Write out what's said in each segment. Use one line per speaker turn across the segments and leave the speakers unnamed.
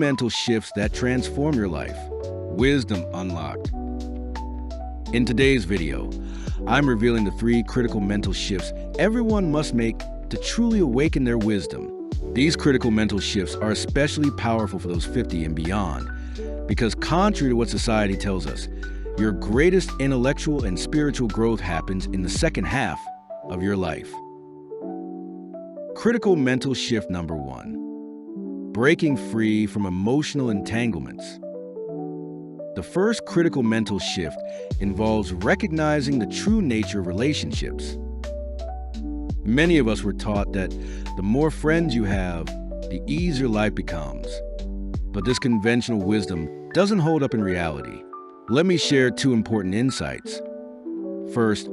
mental shifts that transform your life. Wisdom unlocked. In today's video, I'm revealing the 3 critical mental shifts everyone must make to truly awaken their wisdom. These critical mental shifts are especially powerful for those 50 and beyond, because contrary to what society tells us, your greatest intellectual and spiritual growth happens in the second half of your life. Critical mental shift number 1. Breaking free from emotional entanglements. The first critical mental shift involves recognizing the true nature of relationships. Many of us were taught that the more friends you have, the easier life becomes. But this conventional wisdom doesn't hold up in reality. Let me share 2 important insights. First,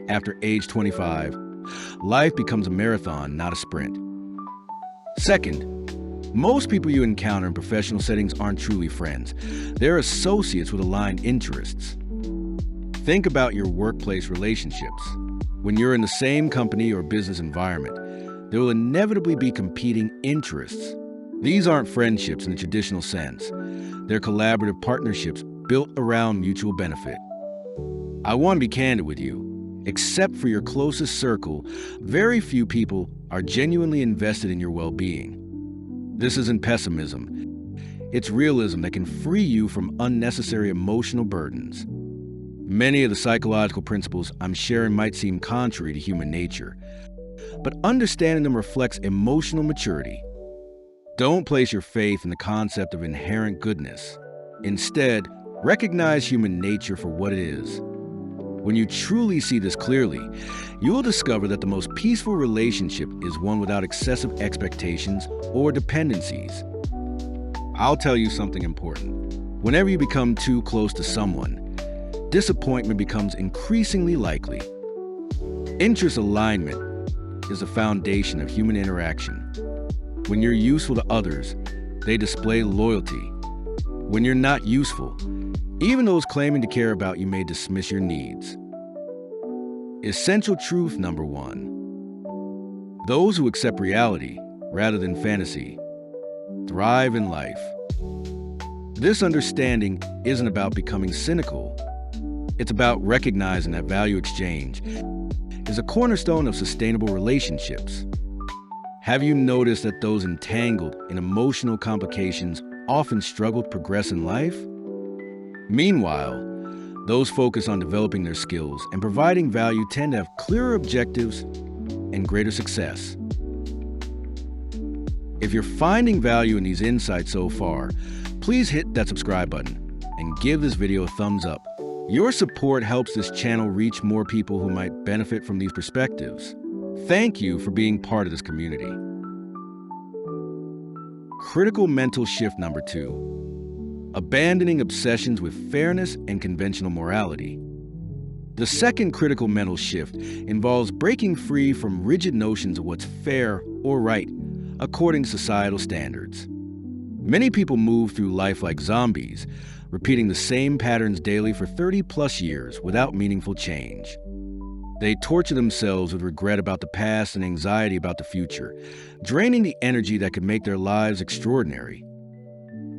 after age 25, life becomes a marathon, not a sprint. Second, most people you encounter in professional settings aren't truly friends. They're associates with aligned interests. Think about your workplace relationships. When you're in the same company or business environment, there will inevitably be competing interests. These aren't friendships in the traditional sense. They're collaborative partnerships built around mutual benefit. I want to be candid with you. Except for your closest circle, very few people are genuinely invested in your well-being. This isn't pessimism. It's realism that can free you from unnecessary emotional burdens. Many of the psychological principles I'm sharing might seem contrary to human nature, but understanding them reflects emotional maturity. Don't place your faith in the concept of inherent goodness. Instead, recognize human nature for what it is. When you truly see this clearly, you will discover that the most peaceful relationship is one without excessive expectations or dependencies. I'll tell you something important. Whenever you become too close to someone, disappointment becomes increasingly likely. Interest alignment is the foundation of human interaction. When you're useful to others, they display loyalty. When you're not useful, even those claiming to care about you may dismiss your needs. Essential truth number 1. Those who accept reality rather than fantasy thrive in life. This understanding isn't about becoming cynical. It's about recognizing that value exchange is a cornerstone of sustainable relationships. Have you noticed that those entangled in emotional complications often struggle to progress in life? Meanwhile, those focused on developing their skills and providing value tend to have clearer objectives and greater success. If you're finding value in these insights so far, please hit that subscribe button and give this video a thumbs up. Your support helps this channel reach more people who might benefit from these perspectives. Thank you for being part of this community. Critical mental shift number 2. Abandoning obsessions with fairness and conventional morality. The second critical mental shift involves breaking free from rigid notions of what's fair or right according to societal standards. Many people move through life like zombies, repeating the same patterns daily for 30+ years without meaningful change. They torture themselves with regret about the past and anxiety about the future, draining the energy that could make their lives extraordinary.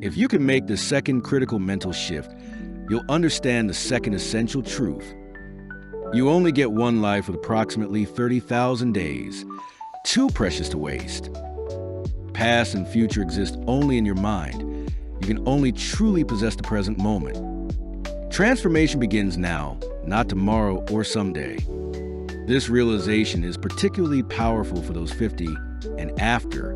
If you can make this second critical mental shift, you'll understand the second essential truth. You only get one life with approximately 30,000 days, too precious to waste. Past and future exist only in your mind. You can only truly possess the present moment. Transformation begins now, not tomorrow or someday. This realization is particularly powerful for those 50 and after.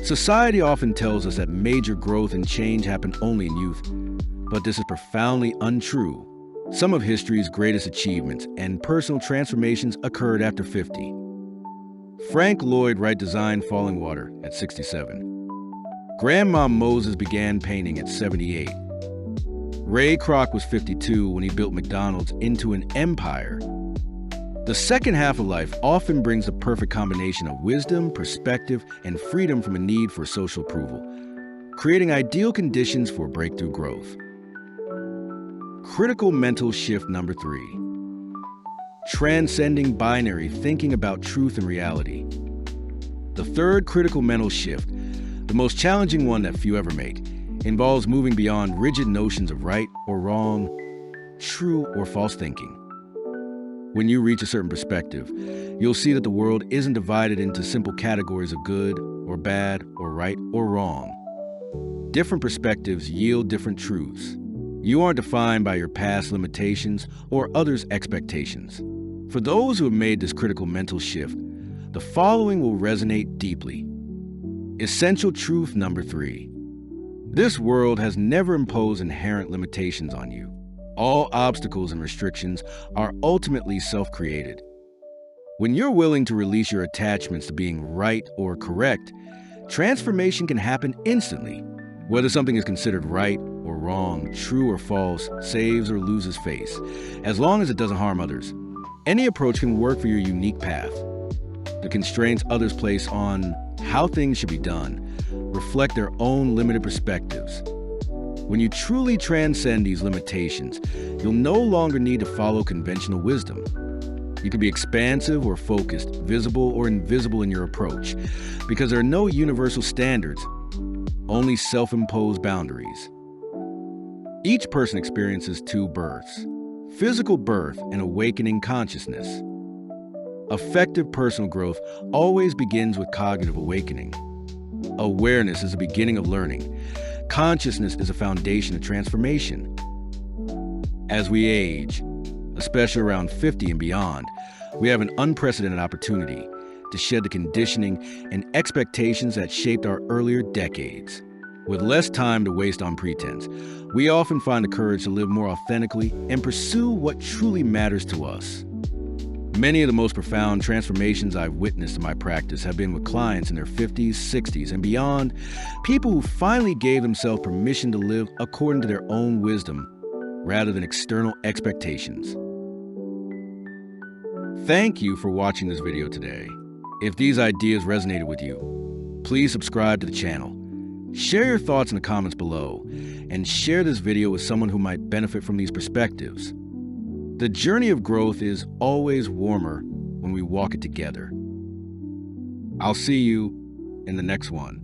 Society often tells us that major growth and change happen only in youth, but this is profoundly untrue. Some of history's greatest achievements and personal transformations occurred after 50. Frank Lloyd Wright designed falling water at 67. Grandma Moses began painting at 78. Ray Kroc was 52 when he built McDonald's into an empire. The second half of life often brings the perfect combination of wisdom, perspective, and freedom from a need for social approval, creating ideal conditions for breakthrough growth. Critical mental shift number 3. Transcending binary thinking about truth and reality. The third critical mental shift The most challenging one that few ever make involves moving beyond rigid notions of right or wrong, true or false thinking. When you reach a certain perspective, you'll see that the world isn't divided into simple categories of good or bad or right or wrong. Different perspectives yield different truths. You aren't defined by your past limitations or others' expectations. For those who have made this critical mental shift, the following will resonate deeply. Essential truth number 3. This world has never imposed inherent limitations on you. All obstacles and restrictions are ultimately self-created. When you're willing to release your attachments to being right or correct, transformation can happen instantly. Whether something is considered right or wrong, true or false, saves or loses face, as long as it doesn't harm others. Any approach can work for your unique path. The constraints others place on how things should be done reflect their own limited perspectives. When you truly transcend these limitations, you'll no longer need to follow conventional wisdom. You can be expansive or focused, visible or invisible in your approach, because there are no universal standards, only self-imposed boundaries. Each person experiences 2 births: physical birth and awakening consciousness. Effective personal growth always begins with cognitive awakening. Awareness is the beginning of learning. Consciousness is a foundation of transformation. As we age, especially around 50 and beyond, we have an unprecedented opportunity to shed the conditioning and expectations that shaped our earlier decades. With less time to waste on pretense, we often find the courage to live more authentically and pursue what truly matters to us. Many of the most profound transformations I've witnessed in my practice have been with clients in their 50s, 60s, and beyond, people who finally gave themselves permission to live according to their own wisdom rather than external expectations. Thank you for watching this video today. If these ideas resonated with you, please subscribe to the channel. Share your thoughts in the comments below, and share this video with someone who might benefit from these perspectives. The journey of growth is always warmer when we walk it together. I'll see you in the next one.